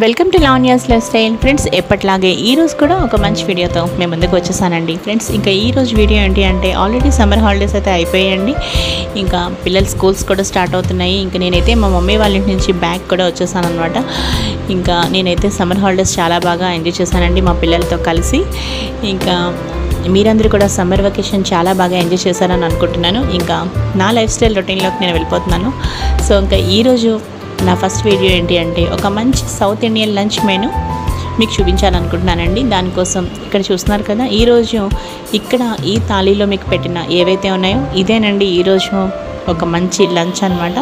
Welcome to Lavanya's life style friends. ఎప్పట్లాగే ఈరోజు కూడా ఒక మంచి వీడియోతో మేము ముందుకు వచ్చేసానండి ఫ్రెండ్స్. ఇంకా ఈరోజు వీడియో ఏంటి అంటే ఆల్రెడీ సమ్మర్ హాలిడేస్ అయితే అయిపోయాయండి. ఇంకా పిల్లల స్కూల్స్ కూడా స్టార్ట్ అవుతున్నాయి. ఇంకా నేనైతే మా మమ్మీ వాళ్ళ ఇంటి నుంచి బ్యాక్ కూడా వచ్చేసాను అనమాట. ఇంకా నేనైతే సమ్మర్ హాలిడేస్ చాలా బాగా ఎంజాయ్ చేశానండి మా పిల్లలతో కలిసి. ఇంకా మీరందరూ కూడా సమ్మర్ వెకేషన్ చాలా బాగా ఎంజాయ్ చేశారని అనుకుంటున్నాను. ఇంకా నా లైఫ్ స్టైల్ రొటీన్లోకి నేను వెళ్ళిపోతున్నాను. సో ఇంకా ఈరోజు నా ఫస్ట్ వీడియో ఏంటి అంటే ఒక మంచి సౌత్ ఇండియన్ లంచ్ మెనూ మీకు చూపించాలనుకుంటున్నానండి. దానికోసం ఇక్కడ చూస్తున్నారు కదా, ఈరోజు ఇక్కడ ఈ థాలీలో మీకు పెట్టిన ఏవైతే ఉన్నాయో ఇదేనండి ఈరోజు ఒక మంచి లంచ్ అనమాట.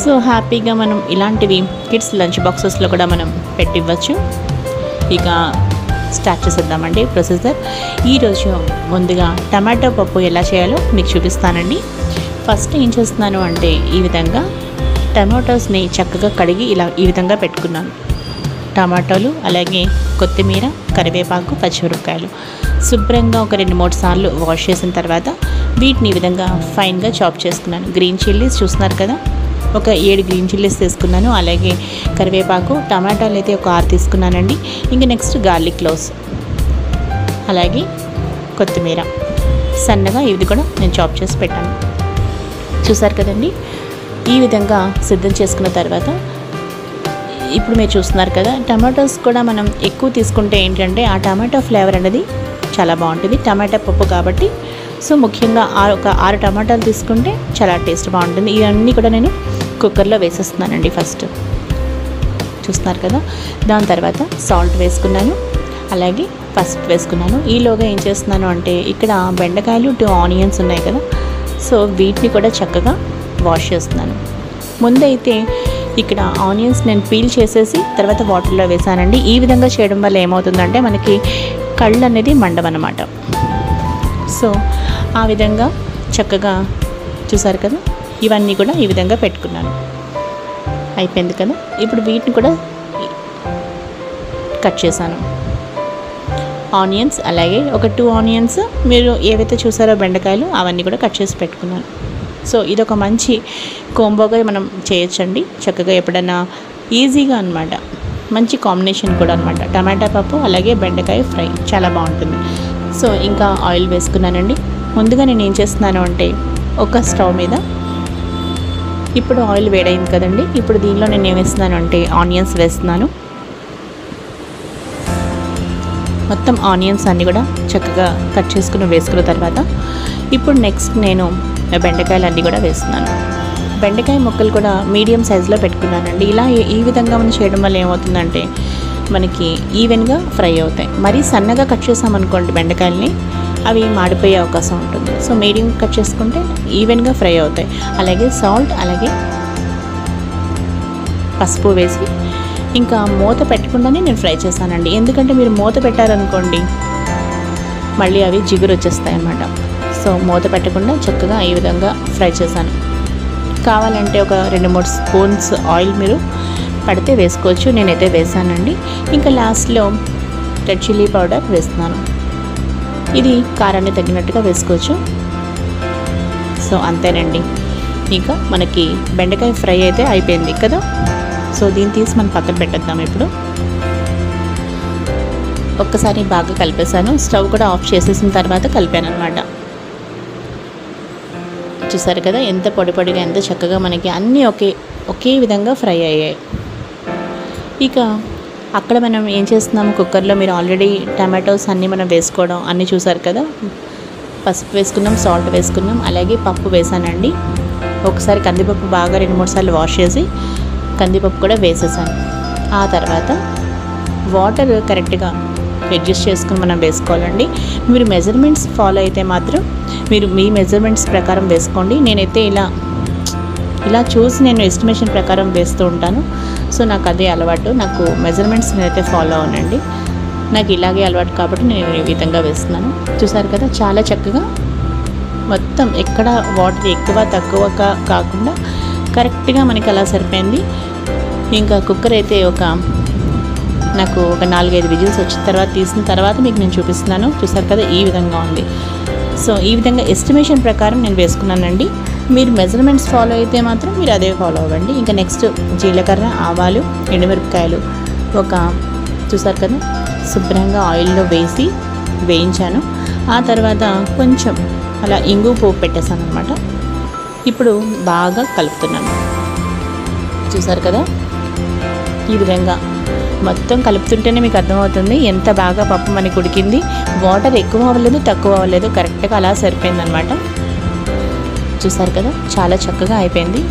సో హ్యాపీగా మనం ఇలాంటివి కిడ్స్ లంచ్ బాక్సెస్లో కూడా మనం పెట్టివ్వచ్చు. ఇక స్టార్ట్ చేసేద్దామండి ప్రొసీజర్. ఈరోజు ముందుగా టమాటో పప్పు ఎలా చేయాలో మీకు చూపిస్తానండి. ఫస్ట్ ఏం చేస్తున్నాను అంటే ఈ విధంగా టమాటోస్ని చక్కగా కడిగి ఈ విధంగా పెట్టుకున్నాను. టమాటోలు, అలాగే కొత్తిమీర, కరివేపాకు, పచ్చిమిరపకాయలు శుభ్రంగా ఒక 2-3 సార్లు వాష్ చేసిన తర్వాత వీటిని ఈ విధంగా ఫైన్గా చాప్ చేసుకున్నాను. గ్రీన్ చిల్లీస్ చూస్తున్నారు కదా, ఒక 7 గ్రీన్ చిల్లీస్ తీసుకున్నాను. అలాగే కరివేపాకు, టమాటాలు అయితే ఒక 6 తీసుకున్నానండి. ఇంకా నెక్స్ట్ గార్లిక్ క్లోవ్స్, అలాగే కొత్తిమీర సన్నగా ఇది కూడా నేను చాప్ చేసి పెట్టాను. చూసారు కదండి, ఈ విధంగా సిద్ధం చేసుకున్న తర్వాత ఇప్పుడు మీరు చూస్తున్నారు కదా, టమాటోస్ కూడా మనం ఎక్కువ తీసుకుంటే ఏంటంటే ఆ టమాటో ఫ్లేవర్ అనేది చాలా బాగుంటుంది. టమాటా పప్పు కాబట్టి సో ముఖ్యంగా ఒక 6 టమాటాలు తీసుకుంటే చాలా టేస్ట్ బాగుంటుంది. ఇవన్నీ కూడా నేను కుక్కర్లో వేసేస్తున్నానండి. ఫస్ట్ చూస్తున్నారు కదా, దాని తర్వాత సాల్ట్ వేసుకున్నాను, అలాగే పసుపు వేసుకున్నాను. ఈలోగా ఏం చేస్తున్నాను అంటే ఇక్కడ బెండకాయలు 2 ఆనియన్స్ ఉన్నాయి కదా, సో వీటిని కూడా చక్కగా వాష్ చేస్తున్నాను. ముందైతే ఇక్కడ ఆనియన్స్ నేను పీల్ చేసేసి తర్వాత వాటర్లో వేసానండి. ఈ విధంగా చేయడం వల్ల ఏమవుతుందంటే మనకి కళ్ళు అనేది మండవన్నమాట. సో ఆ విధంగా చక్కగా చూసారు కదా, ఇవన్నీ కూడా ఈ విధంగా పెట్టుకున్నాను. అయిపోయింది కదా, ఇప్పుడు వీటిని కూడా కట్ చేశాను. ఆనియన్స్, అలాగే ఒక 2 ఆనియన్స్ మీరు ఏవైతే చూసారో బెండకాయలు అవన్నీ కూడా కట్ చేసి పెట్టుకున్నాను. సో ఇదొక మంచి కోంబోగా మనం చేయొచ్చండి. చక్కగా ఎప్పుడైనా ఈజీగా అనమాట, మంచి కాంబినేషన్ కూడా అనమాట. టమాటా పప్పు అలాగే బెండకాయ ఫ్రై చాలా బాగుంటుంది. సో ఇంకా ఆయిల్ వేసుకున్నానండి. ముందుగా నేను ఏం చేస్తున్నాను అంటే ఒక స్టవ్ మీద ఇప్పుడు ఆయిల్ వేడైంది కదండి, ఇప్పుడు దీనిలో నేను ఏం వేస్తున్నాను అంటే ఆనియన్స్ వేస్తున్నాను. మొత్తం ఆనియన్స్ అన్నీ కూడా చక్కగా కట్ వేసుకున్న తర్వాత ఇప్పుడు నెక్స్ట్ నేను బెండకాయలు అన్నీ కూడా వేస్తున్నాను. బెండకాయ ముక్కలు కూడా మీడియం సైజులో పెట్టుకున్నానండి. ఇలా ఈ విధంగా మనం చేయడం వల్ల ఏమవుతుందంటే మనకి ఈవెన్గా ఫ్రై అవుతాయి. మరీ సన్నగా కట్ చేసామనుకోండి బెండకాయలని, అవి మాడిపోయే అవకాశం ఉంటుంది. సో మీడియం కట్ చేసుకుంటే ఈవెన్గా ఫ్రై అవుతాయి. అలాగే సాల్ట్, అలాగే పసుపు వేసి ఇంకా మూత పెట్టకుండానే నేను ఫ్రై చేశానండి. ఎందుకంటే మీరు మూత పెట్టారనుకోండి మళ్ళీ అవి జిగురు వచ్చేస్తాయి అన్నమాట. సో మూత పెట్టకుండా చక్కగా ఈ విధంగా ఫ్రై చేశాను. కావాలంటే ఒక 2-3 స్పూన్స్ ఆయిల్ మీరు పడితే వేసుకోవచ్చు, నేనైతే వేసానండి. ఇంకా లాస్ట్లో రెడ్ చిల్లీ పౌడర్ వేస్తున్నాను. ఇది కారాన్ని తగ్గినట్టుగా వేసుకోవచ్చు. సో అంతేనండి, ఇంకా మనకి బెండకాయ ఫ్రై అయితే అయిపోయింది కదా. సో దీన్ని తీసి మనం పక్కన పెట్టేద్దాం. ఇప్పుడు ఒక్కసారి బాగా కలిపేసాను. స్టవ్ కూడా ఆఫ్ చేసేసిన తర్వాత కలిపాను అనమాట. చూసారు కదా ఎంత పొడిగా ఎంత చక్కగా మనకి అన్నీ ఒకే విధంగా ఫ్రై అయ్యాయి. ఇక అక్కడ మనం ఏం చేస్తున్నాము, కుక్కర్లో మీరు ఆల్రెడీ టమాటోస్ అన్నీ మనం వేసుకోవడం అన్నీ చూసారు కదా. పసుపు వేసుకున్నాం, సాల్ట్ వేసుకున్నాం, అలాగే పప్పు వేసానండి. ఒకసారి కందిపప్పు బాగా 2-3 సార్లు వాష్ చేసి కందిపప్పు కూడా వేసేసాను. ఆ తర్వాత వాటర్ కరెక్ట్గా అడ్జస్ట్ చేసుకుని మనం వేసుకోవాలండి. మీరు మెజర్మెంట్స్ ఫాలో అయితే మాత్రం మీరు మీ మెజర్మెంట్స్ ప్రకారం వేసుకోండి. నేనైతే ఇలా చూసి నేను ఎస్టిమేషన్ ప్రకారం వేస్తూ ఉంటాను. సో నాకు అదే అలవాటు, నాకు మెజర్మెంట్స్ నేనైతే ఫాలో అవునండి. నాకు ఇలాగే అలవాటు కాబట్టి నేను ఈ విధంగా వేస్తున్నాను. చూసారు కదా, చాలా చక్కగా మొత్తం ఎక్కడ వాటర్ ఎక్కువ తక్కువ కాకుండా కరెక్ట్గా మనకి అలా సరిపోయింది. ఇంకా కుక్కర్ అయితే నాకు ఒక 4-5 విజిల్స్ వచ్చిన తర్వాత తీసిన తర్వాత మీకు నేను చూపిస్తున్నాను. చూసారు కదా ఈ విధంగా ఉంది. సో ఈ విధంగా ఎస్టిమేషన్ ప్రకారం నేను వేసుకున్నానండి. మీరు మెజర్మెంట్స్ ఫాలో అయితే మాత్రం మీరు అదే ఫాలో అవ్వండి. ఇంకా నెక్స్ట్ జీలకర్ర, ఆవాలు, ఎండుమిరపకాయలు చూసారు కదా శుభ్రంగా ఆయిల్లో వేయించాను. ఆ తర్వాత కొంచెం అలా ఇంగు పోపు పెట్టేసాను అనమాట. ఇప్పుడు బాగా కలుపుతున్నాను. చూసారు కదా ఈ విధంగా మొత్తం కలుపుతుంటేనే మీకు అర్థమవుతుంది ఎంత బాగా పప్పు మనకి ఉడికింది. వాటర్ ఎక్కువ అవ్వలేదు, తక్కువ అవ్వలేదు, కరెక్ట్గా అలా సరిపోయిందనమాట. చూసారు కదా చాలా చక్కగా అయిపోయింది.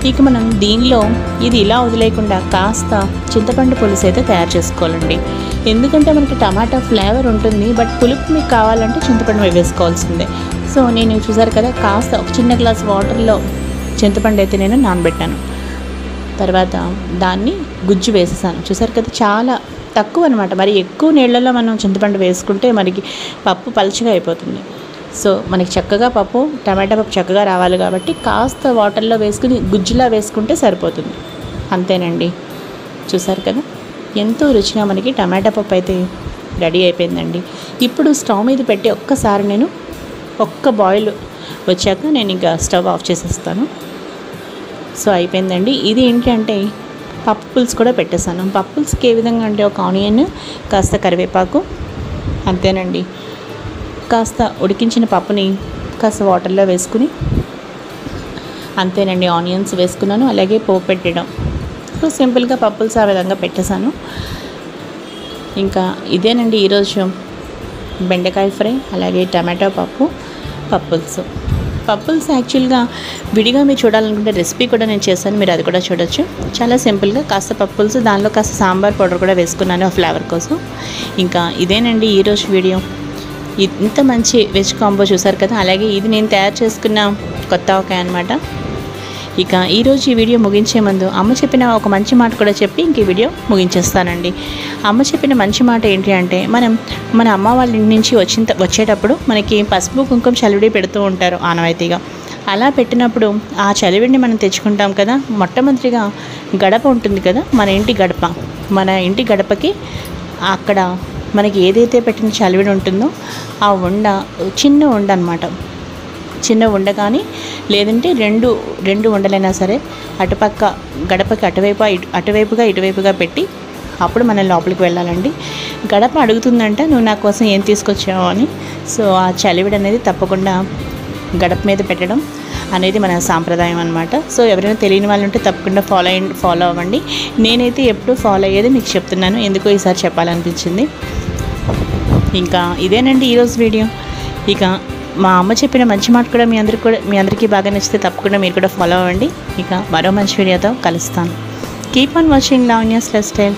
ఇక మనం దీనిలో ఇది ఇలా వదిలేయకుండా కాస్త చింతపండు పులుసు అయితే తయారు చేసుకోవాలండి. ఎందుకంటే మనకి టమాటా ఫ్లేవర్ ఉంటుంది, బట్ పులుపు మీకు కావాలంటే చింతపండు వేసుకోవాల్సిందే. సో నేను చూసారు కదా కాస్త ఒక చిన్న గ్లాస్ వాటర్లో చింతపండు అయితే నేను నానబెట్టాను. తర్వాత దాన్ని గుజ్జు వేసేసాను. చూసారు కదా చాలా తక్కువ అనమాట. మరి ఎక్కువ నీళ్ళల్లో మనం చింతపండు వేసుకుంటే మనకి పప్పు పలుచగా అయిపోతుంది. సో మనకి చక్కగా టమాటా పప్పు చక్కగా రావాలి కాబట్టి కాస్త వాటర్లో వేసుకుని గుజ్జులా వేసుకుంటే సరిపోతుంది. అంతేనండి. చూసారు కదా ఎంతో రుచిగా మనకి టమాటా పప్పు అయితే రెడీ అయిపోయిందండి. ఇప్పుడు స్టవ్ మీద పెట్టి ఒక్కసారి నేను ఒక్క బాయిల్ వచ్చాక నేను ఇంకా స్టవ్ ఆఫ్ చేసేస్తాను. సో అయిపోయిందండి. ఇది ఏంటి అంటే పప్పు పులుసు కూడా పెట్టేశాను. పప్పు పులుసుకి ఏ విధంగా అంటే ఒక ఆనియన్, కాస్త కరివేపాకు, అంతేనండి. కాస్త ఉడికించిన పప్పుని కాస్త వాటర్లో వేసుకుని అంతేనండి ఆనియన్స్ వేసుకున్నాను. అలాగే పోపు పెట్టడం. సో సింపుల్గా పప్పు పులుసు ఆ విధంగా పెట్టేశాను. ఇంకా ఇదేనండి ఈరోజు బెండకాయ ఫ్రై, అలాగే టమాటో పప్పు పులుసు. పప్పు పులుసు యాక్చువల్గా విడిగా మీరు చూడాలనుకుంటే రెసిపీ కూడా నేను చేశాను, మీరు అది కూడా చూడొచ్చు. చాలా సింపుల్గా కాస్త పప్పు పులుసు, దానిలో కాస్త సాంబార్ పౌడర్ కూడా వేసుకున్నాను ఫ్లేవర్ కోసం. ఇంకా ఇదేనండి ఈరోజు వీడియో. ఇంత మంచి వెజ్ కాంబో చూసారు కదా. అలాగే ఇది నేను తయారు చేసుకున్న కొత్త ఆవకాయ అనమాట. ఇక ఈరోజు ఈ వీడియో ముగించే ముందు అమ్మ చెప్పిన ఒక మంచి మాట కూడా చెప్పి ఇంక ఈ వీడియో ముగించేస్తానండి. అమ్మ చెప్పిన మంచి మాట ఏంటి అంటే మన అమ్మ వాళ్ళ ఇంటి నుంచి వచ్చేటప్పుడు మనకి పసుపు కుంకుమ చలివిడి పెడుతూ ఉంటారు ఆనవాయితీగా. అలా పెట్టినప్పుడు ఆ చలివిడిని మనం తెచ్చుకుంటాం కదా. మొట్టమొదటిగా గడప ఉంటుంది కదా, మన ఇంటి గడపకి అక్కడ మనకి ఏదైతే పెట్టిన చలివిడి ఉంటుందో ఆ చిన్న ఉండ అనమాట. చిన్న ఉండ కానీ లేదంటే రెండు ఉండలైనా సరే అటుపక్క గడపకి అటువైపుగా ఇటువైపుగా పెట్టి అప్పుడు మనం లోపలికి వెళ్ళాలండి. గడప అడుగుతుందంట నువ్వు నా కోసం ఏం తీసుకొచ్చావు అని. సో ఆ చలివిడి అనేది తప్పకుండా గడప మీద పెట్టడం అనేది మన సాంప్రదాయం అనమాట. సో ఎవరైనా తెలియని వాళ్ళు ఉంటే తప్పకుండా ఫాలో అవ్వండి. నేనైతే ఎప్పుడూ ఫాలో అయ్యేది మీకు చెప్తున్నాను, ఎందుకో ఈసారి చెప్పాలనిపించింది. ఇంకా ఇదేనండి ఈరోజు వీడియో. ఇక మా అమ్మ చెప్పిన మంచి మాట కూడా మీ అందరికీ బాగా నచ్చితే తప్పకుండా మీరు కూడా ఫాలో అవ్వండి. ఇక మరో మంచి వీడియోతో కలుస్తాను. Keep on watching Lavanya's life style.